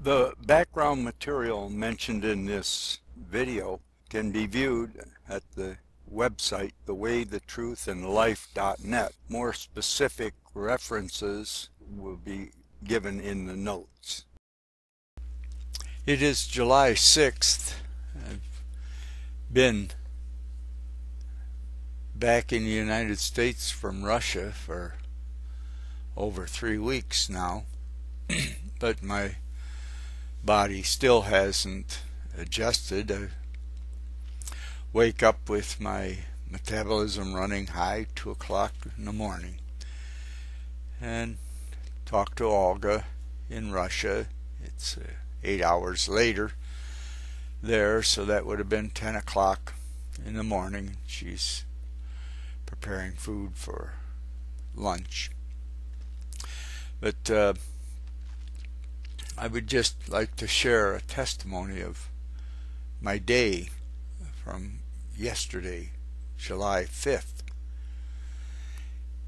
The background material mentioned in this video can be viewed at the website thewaythetruthandlife.net. More specific references will be given in the notes. It is July 6th. I've been back in the United States from Russia for over 3 weeks now, but my body still hasn't adjusted. I wake up with my metabolism running high 2 o'clock in the morning and talk to Olga in Russia. It's 8 hours later there, so that would have been 10 o'clock in the morning. She's preparing food for lunch. But I would just like to share a testimony of my day from yesterday, July 5th.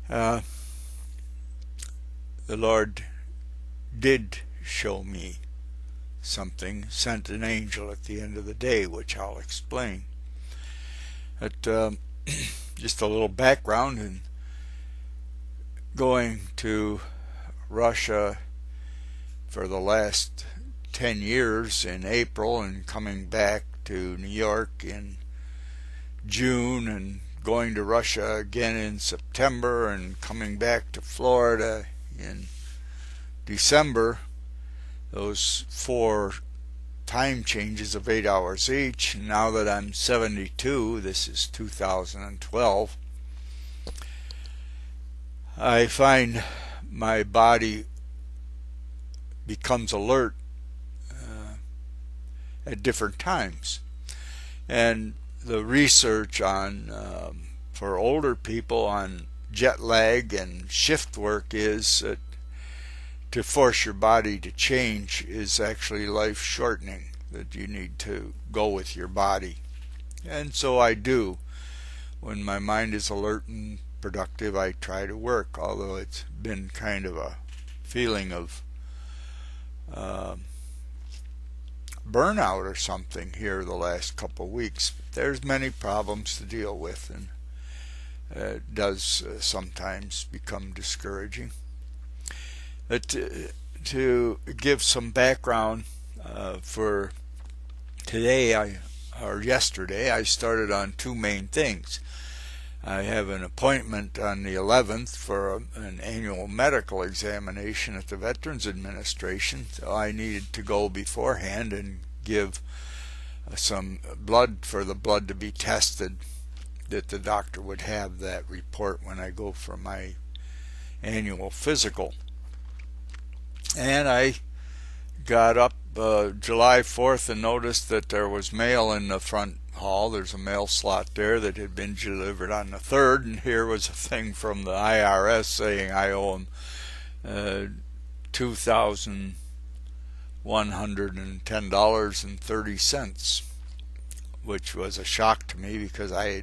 The Lord did show me something, sent an angel at the end of the day, which I'll explain. But just a little background, in going to Russia for the last 10 years in April and coming back to New York in June and going to Russia again in September and coming back to Florida in December. Those 4 time changes of 8 hours each. Now that I'm 72, this is 2012, I find my body becomes alert at different times, and the research on for older people on jet lag and shift work is that to force your body to change is actually life shortening, that you need to go with your body. And so I do. When my mind is alert and productive, I try to work, although it's been kind of a feeling of burnout or something here the last couple of weeks. There's many problems to deal with, and it does sometimes become discouraging. But to give some background for today, or yesterday, I started on 2 main things. I have an appointment on the 11th for an annual medical examination at the Veterans Administration, so I needed to go beforehand and give some blood for the blood to be tested, that the doctor would have that report when I go for my annual physical. And I got up July 4th and noticed that there was mail in the front hall. There's a mail slot there that had been delivered on the 3rd, and here was a thing from the IRS saying I owe them $2,110.30, which was a shock to me because I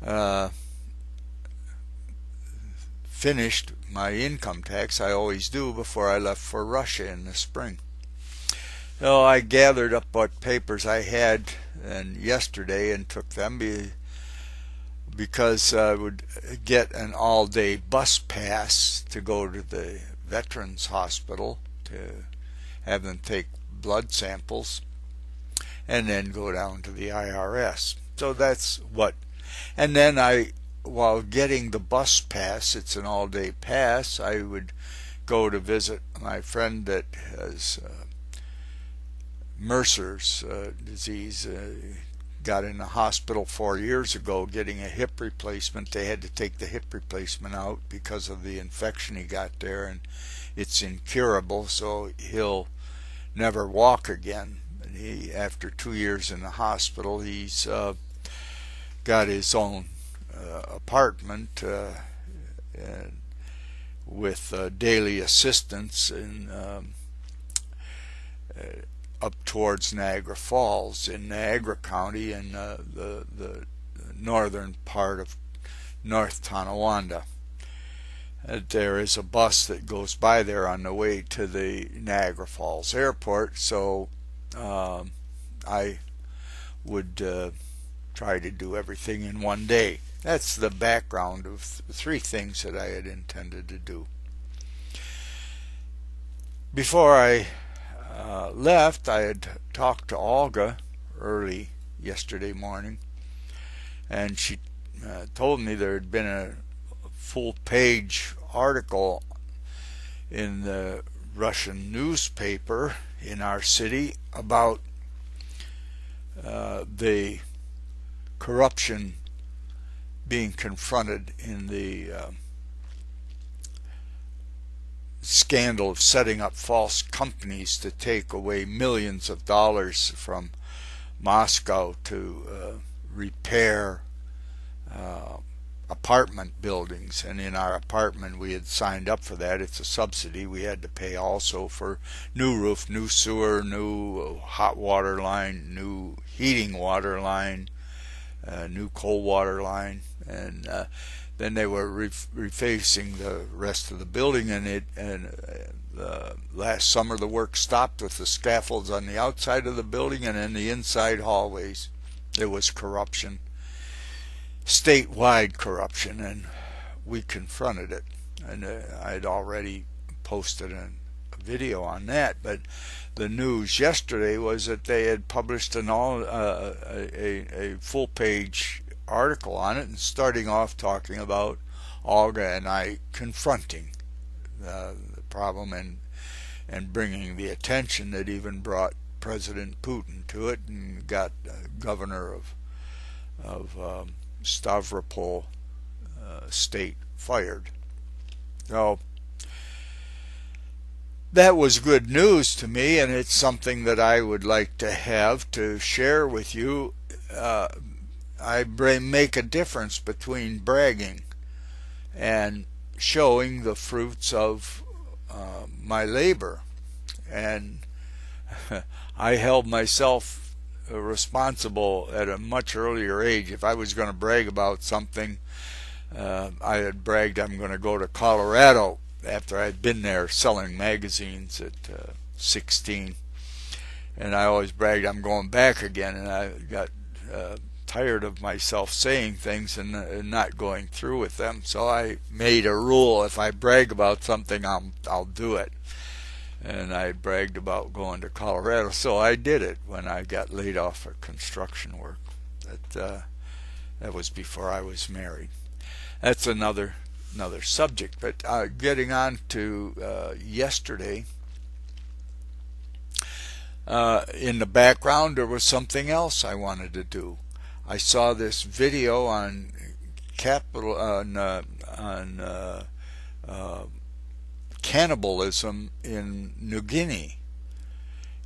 had finished my income tax. I always do before I left for Russia in the spring. So I gathered up what papers I had yesterday and took them because I would get an all-day bus pass to go to the Veterans Hospital to have them take blood samples and then go down to the IRS. So that's what. And then while getting the bus pass, it's an all-day pass, I would go to visit my friend that has Mercer's disease. Got in the hospital 4 years ago getting a hip replacement. They had to take the hip replacement out because of the infection he got there, and it's incurable, so he'll never walk again. And after 2 years in the hospital, he's got his own apartment with daily assistance in up towards Niagara Falls in Niagara County in the northern part of North Tonawanda. there is a bus that goes by there on the way to the Niagara Falls airport, so I would try to do everything in one day. That's the background of three things that I had intended to do. Before I left, I had talked to Olga early yesterday morning, and she told me there had been a full-page article in the Russian newspaper in our city about the corruption being confronted in the scandal of setting up false companies to take away millions of dollars from Moscow to repair apartment buildings. And in our apartment, we had signed up for that. It's a subsidy. We had to pay also for new roof, new sewer, new hot water line, new heating water line, new cold water line, and then they were refacing the rest of the building, and last summer the work stopped with the scaffolds on the outside of the building, and in the inside hallways there was corruption, statewide corruption, and we confronted it. And I'd already posted a video on that, but the news yesterday was that they had published a full-page article on it, and starting off talking about Olga and I confronting the problem and bringing the attention that even brought President Putin to it, and got governor of Stavropol state fired. So that was good news to me, and it's something that I would like to have to share with you. I make a difference between bragging and showing the fruits of my labor. And I held myself responsible at a much earlier age. If I was going to brag about something, I had bragged I'm going to go to Colorado after I'd been there selling magazines at 16. And I always bragged I'm going back again, and I got tired of myself saying things and not going through with them. So I made a rule: if I brag about something, I'll do it. And I bragged about going to Colorado, so I did it when I got laid off of construction work. That was before I was married. That's another subject. But getting on to yesterday, in the background there was something else I wanted to do. I saw this video on cannibalism in New Guinea,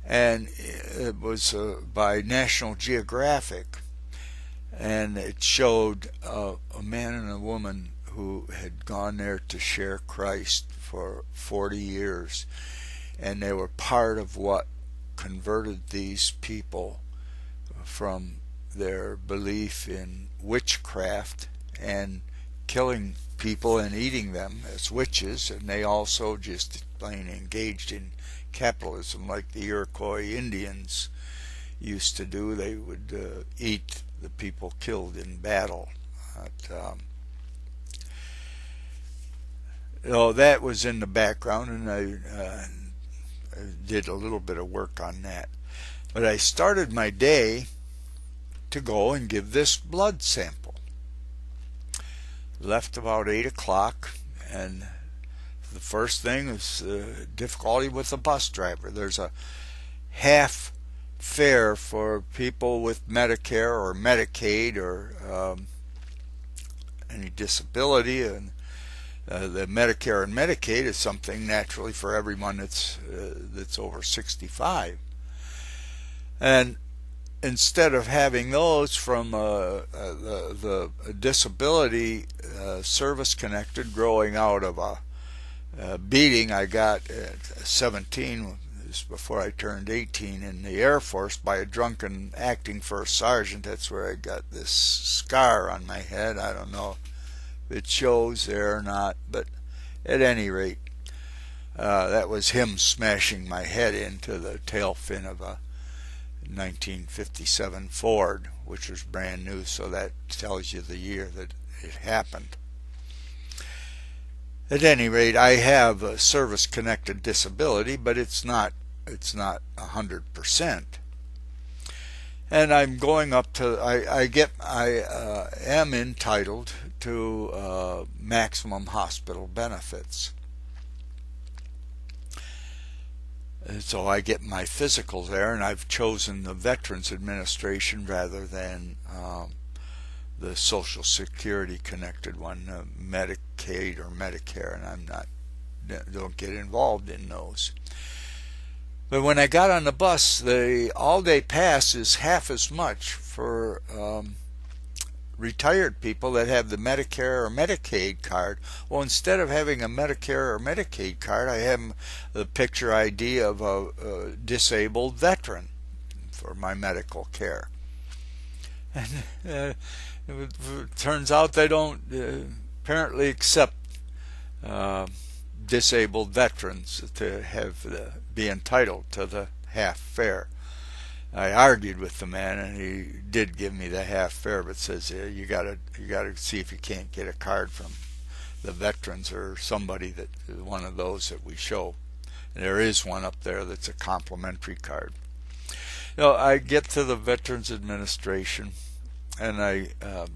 and it was by National Geographic, and it showed a man and a woman who had gone there to share Christ for 40 years, and they were part of what converted these people from their belief in witchcraft and killing people and eating them as witches. And they also just plain engaged in capitalism like the Iroquois Indians used to do. They would eat the people killed in battle. That was in the background, and I did a little bit of work on that. But I started my day to go and give this blood sample. Left about 8 o'clock, and the first thing is difficulty with the bus driver. There's a half fare for people with Medicare or Medicaid or any disability, and the Medicare and Medicaid is something naturally for everyone that's over 65. And instead of having those from the disability service connected growing out of a beating I got at 17, before I turned 18, in the Air Force by a drunken acting first sergeant. That's where I got this scar on my head. I don't know if it shows there or not, but At any rate, that was him smashing my head into the tail fin of a 1957 Ford, which was brand new, so that tells you the year that it happened. At any rate, I have a service-connected disability, but it's not 100%. And I'm going up to I am entitled to maximum hospital benefits. And so I get my physical there, and I've chosen the Veterans Administration rather than the Social Security connected one, Medicaid or Medicare, and don't get involved in those. But when I got on the bus, the all-day pass is half as much for retired people that have the Medicare or Medicaid card. Well, instead of having a Medicare or Medicaid card, I have the picture ID of a disabled veteran for my medical care. And it turns out they don't apparently accept disabled veterans to be entitled to the half fare. I argued with the man, and he did give me the half fare, but says you gotta see if you can't get a card from the veterans or somebody that one of those that we show. And there is one up there that's a complimentary card. I get to the Veterans Administration, and I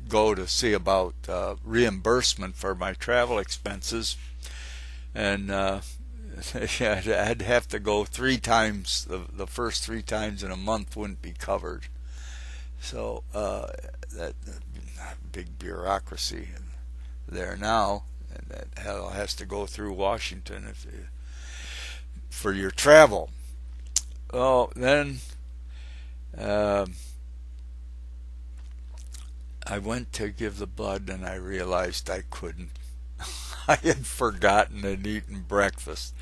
go to see about reimbursement for my travel expenses. And I'd have to go 3 times. The first 3 times in a month wouldn't be covered. So that big bureaucracy there now, and that hell has to go through Washington for your travel. Well, then I went to give the blood, and I realized I couldn't. I had forgotten and eaten breakfast,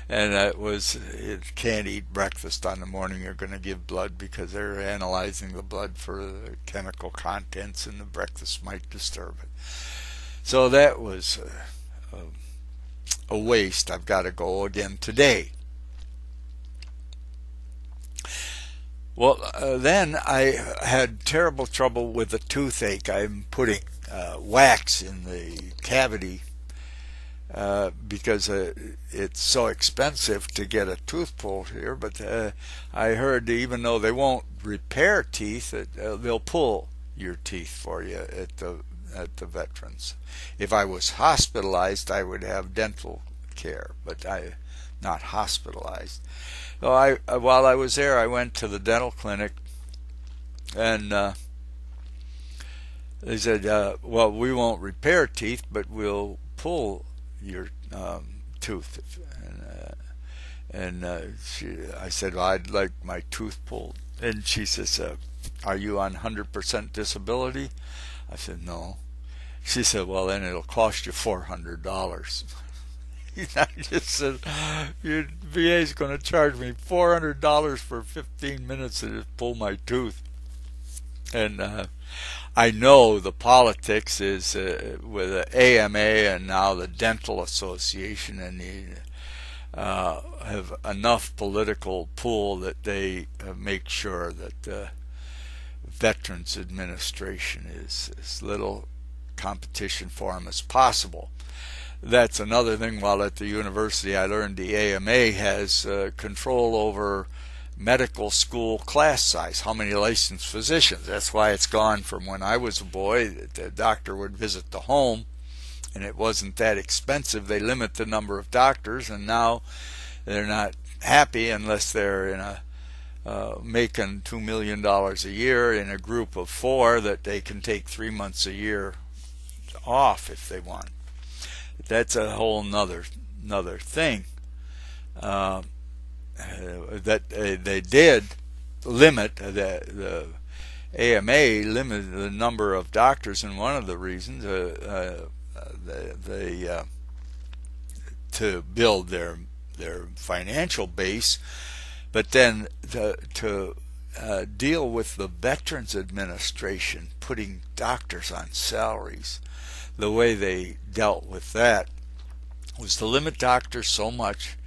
and you can't eat breakfast on the morning you're going to give blood, because they're analyzing the blood for the chemical contents, and the breakfast might disturb it. So that was a waste. I've got to go again today. Well, then I had terrible trouble with a toothache. I'm putting wax in the cavity because it's so expensive to get a tooth pulled here. But I heard even though they won't repair teeth, they'll pull your teeth for you at the Veterans. If I was hospitalized, I would have dental care, but I'm not hospitalized. So while I was there, I went to the dental clinic, and they said, well, we won't repair teeth, but we'll pull your tooth. I said, well, I'd like my tooth pulled. And she says, are you on 100% disability? I said, no. She said, well, then it'll cost you $400. I just said, your VA is going to charge me $400 for 15 minutes to just pull my tooth. And I know the politics is with the AMA and now the Dental Association, and have enough political pull that they make sure that the Veterans Administration is as little competition for them as possible. That's another thing. While at the university, I learned the AMA has control over medical school class size, how many licensed physicians. That's why it's gone from when I was a boy, the doctor would visit the home, and it wasn't that expensive. They limit the number of doctors, and now they're not happy unless they're in making $2 million a year in a group of 4 that they can take 3 months a year off if they want. That's a whole nother thing. That they did limit, the AMA limited the number of doctors, and one of the reasons to build their financial base, but then to deal with the Veterans Administration putting doctors on salaries. The way they dealt with that was to limit doctors so much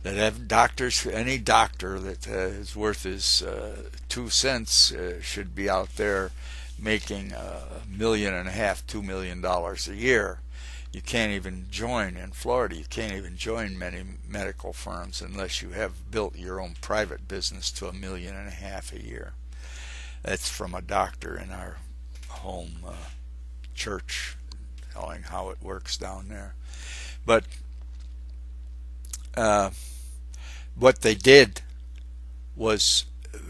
that any doctor that is worth his 2 cents should be out there making $1.5 million, $2 million a year. You can't even join in Florida. You can't even join many medical firms unless you have built your own private business to $1.5 million a year. That's from a doctor in our home church, telling how it works down there. But what they did was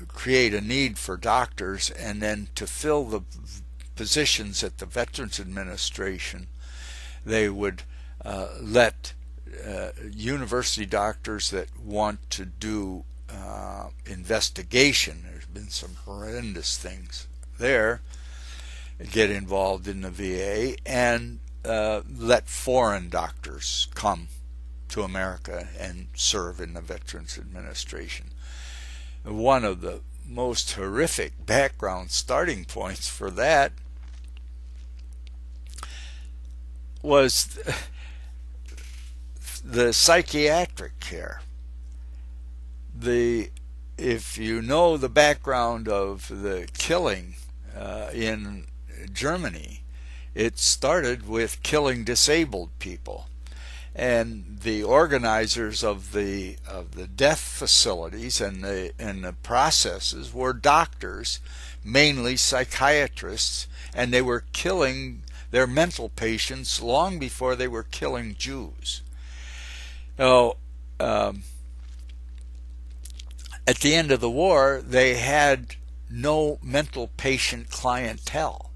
create a need for doctors, and then to fill the positions at the Veterans Administration, they would let university doctors that want to do investigation, there's been some horrendous things there, get involved in the VA, and let foreign doctors come to America and serve in the Veterans Administration. One of the most horrific background starting points for that was the psychiatric care. If you know the background of the killing in Germany, it started with killing disabled people, and the organizers of the death facilities and the processes were doctors, mainly psychiatrists, and they were killing their mental patients long before they were killing Jews. So at the end of the war, they had no mental patient clientele,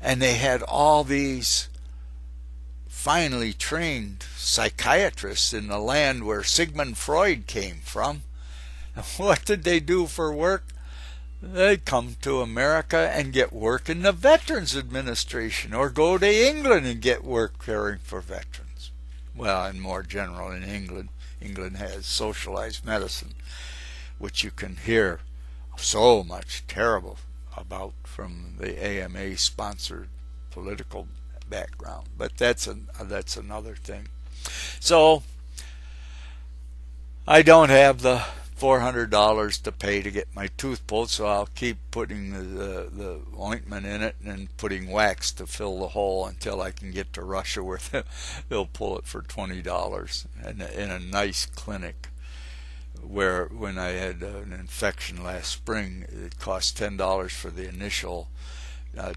and they had all these finely trained psychiatrists in the land where Sigmund Freud came from. What did they do for work? They come to America and get work in the Veterans Administration, or go to England and get work caring for veterans. Well, and more general in England. England has socialized medicine, which you can hear so much terrible about from the AMA-sponsored political background. But that's another thing. So I don't have the $400 to pay to get my tooth pulled, so I'll keep putting the ointment in it and putting wax to fill the hole until I can get to Russia, where they'll pull it for $20 in a nice clinic. Where when I had an infection last spring, it cost $10 for the initial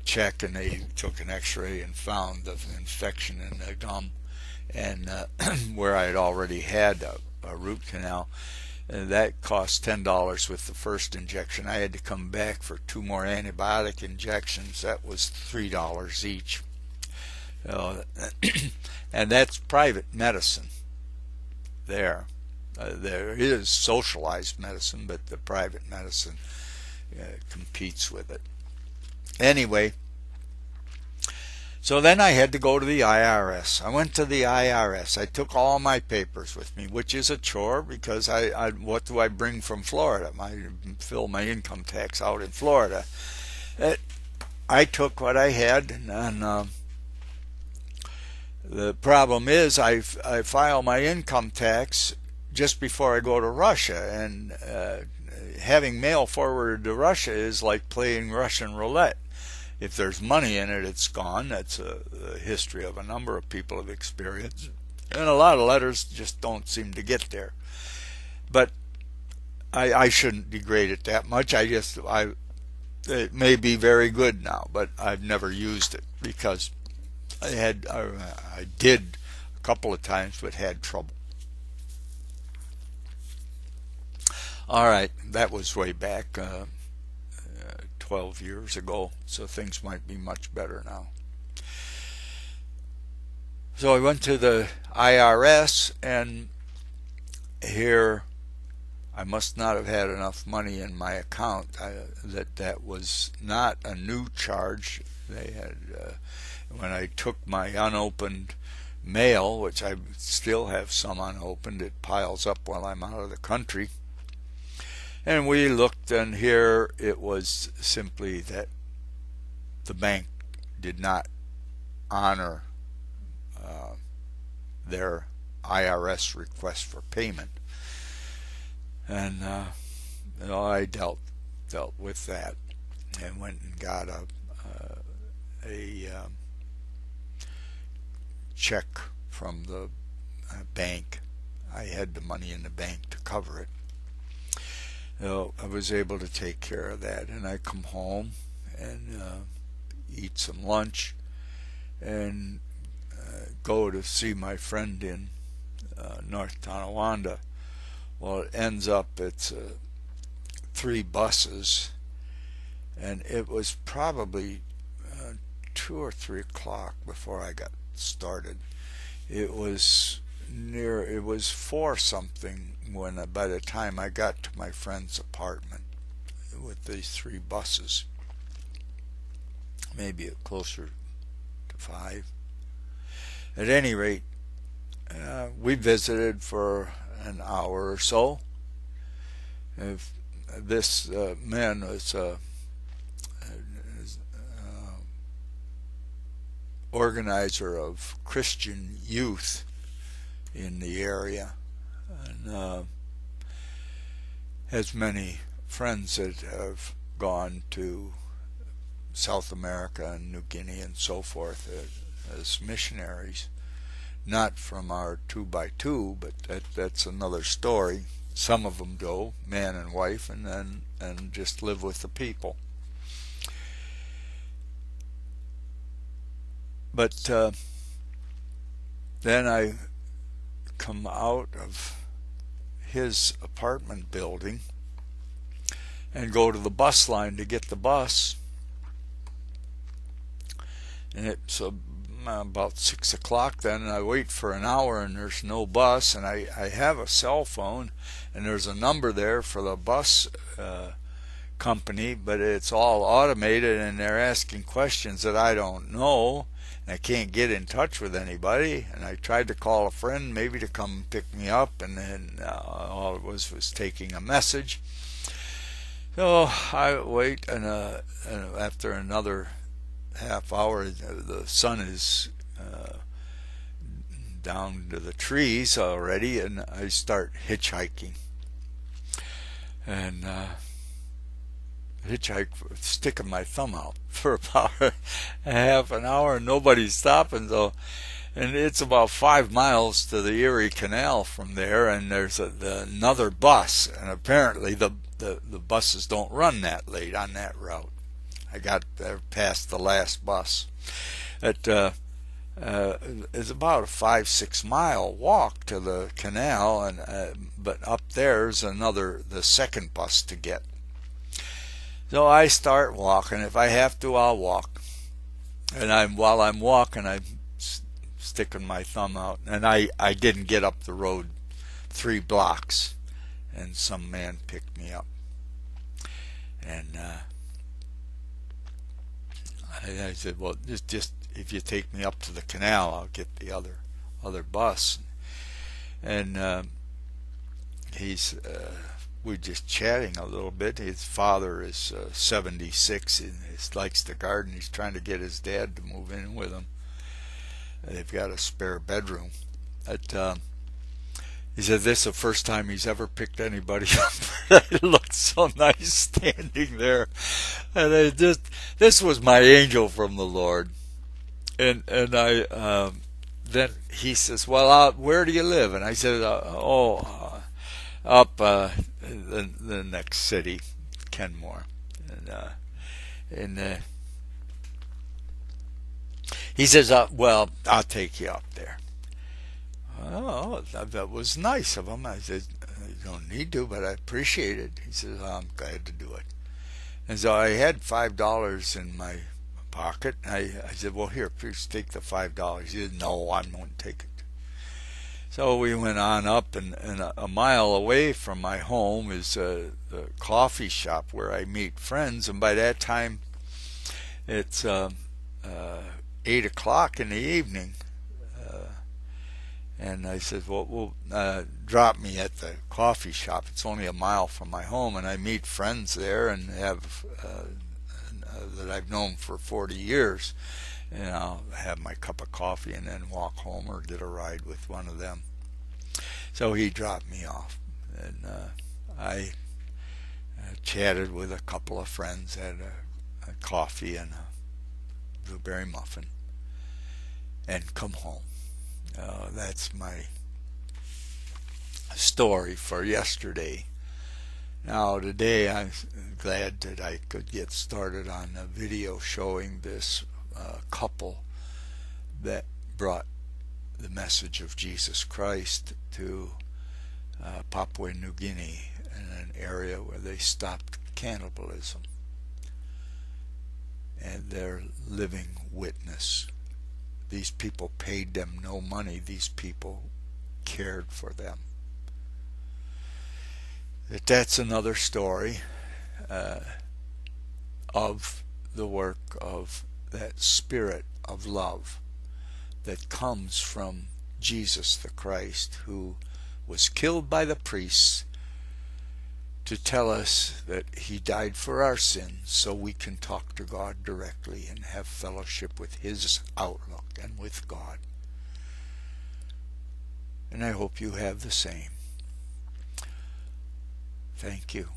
check, and they took an x-ray and found the infection in the gum, and where I had already had a root canal. That cost $10 with the first injection. I had to come back for 2 more antibiotic injections. That was $3 each. And that's private medicine there. There is socialized medicine, but the private medicine competes with it. Anyway, so then I had to go to the IRS. I went to the IRS. I took all my papers with me, which is a chore, because what do I bring from Florida? I fill my income tax out in Florida. I took what I had, and the problem is I file my income tax just before I go to Russia, and having mail forwarded to Russia is like playing Russian roulette. If there's money in it, it's gone. That's a history of a number of people have experienced, and a lot of letters just don't seem to get there. But I shouldn't degrade it that much. It may be very good now, but I've never used it, because I did a couple of times, but had trouble. All right, that was way back 12 years ago, so things might be much better now. So I went to the IRS, and here I must not have had enough money in my account. That was not a new charge. They had when I took my unopened mail, which I still have some unopened, it piles up while I'm out of the country. And we looked, and here it was simply that the bank did not honor their IRS request for payment. And I dealt with that and went and got a check from the bank. I had the money in the bank to cover it. So I was able to take care of that, and I come home and eat some lunch and go to see my friend in North Tonawanda. Well, it ends up it's 3 buses, and it was probably 2 or 3 o'clock before I got started. It was 4 something when by the time I got to my friend's apartment with these 3 buses. Maybe closer to 5. At any rate, we visited for an hour or so. This man was organizer of Christian youth in the area, and has many friends that have gone to South America and New Guinea and so forth as missionaries. Not from our 2x2, but that's another story. Some of them go, man and wife, and just live with the people. But then I come out of his apartment building and go to the bus line to get the bus, and it's about 6 o'clock then, and I wait for an hour and there's no bus, and I have a cell phone and there's a number there for the bus company, but it's all automated and they're asking questions that I don't know, and I can't get in touch with anybody. And I tried to call a friend maybe to come pick me up, and then all it was taking a message. So I wait, and after another half hour, the sun is down to the trees already, and I start hitchhiking. And hitchhike, sticking my thumb out for about half an hour, and nobody's stopping. So, and it's about 5 miles to the Erie Canal from there, and there's another bus, and apparently the buses don't run that late on that route. I got there past the last bus. It's about a 5-6 mile walk to the canal, and but up there's the second bus to get. So I start walking. If I have to, I'll walk. And while I'm walking, I'm sticking my thumb out, and I didn't get up the road 3 blocks, and some man picked me up, and I said, well, just if you take me up to the canal, I'll get the other bus. And we're just chatting a little bit. His father is 76 and he likes to garden. He's trying to get his dad to move in with him. They've got a spare bedroom. He said this is the first time he's ever picked anybody up. It looked so nice standing there, and this was my angel from the Lord. And I then he says, well, where do you live? And I said, up in the next city, Kenmore. And he says, well, I'll take you up there. Oh, that was nice of him. I said, you don't need to, but I appreciate it. He says, I'm glad to do it. And so I had $5 in my pocket. I said, well, here, please take the $5. He said, no, I won't take it. So we went on up, and a mile away from my home is the coffee shop where I meet friends. And by that time, it's 8 o'clock in the evening. And I said, well, drop me at the coffee shop. It's only a mile from my home, and I meet friends there and have that I've known for 40 years. and I'll have my cup of coffee and then walk home or get a ride with one of them. So he dropped me off, and I chatted with a couple of friends, had a coffee and a blueberry muffin, and come home. That's my story for yesterday. Now today I'm glad that I could get started on a video showing this couple that brought the message of Jesus Christ to Papua New Guinea, in an area where they stopped cannibalism, and they're living witness. These people paid them no money. These people cared for them. That's another story of the work of that spirit of love that comes from Jesus the Christ, who was killed by the priests to tell us that he died for our sins so we can talk to God directly and have fellowship with his outlook and with God. And I hope you have the same. Thank you.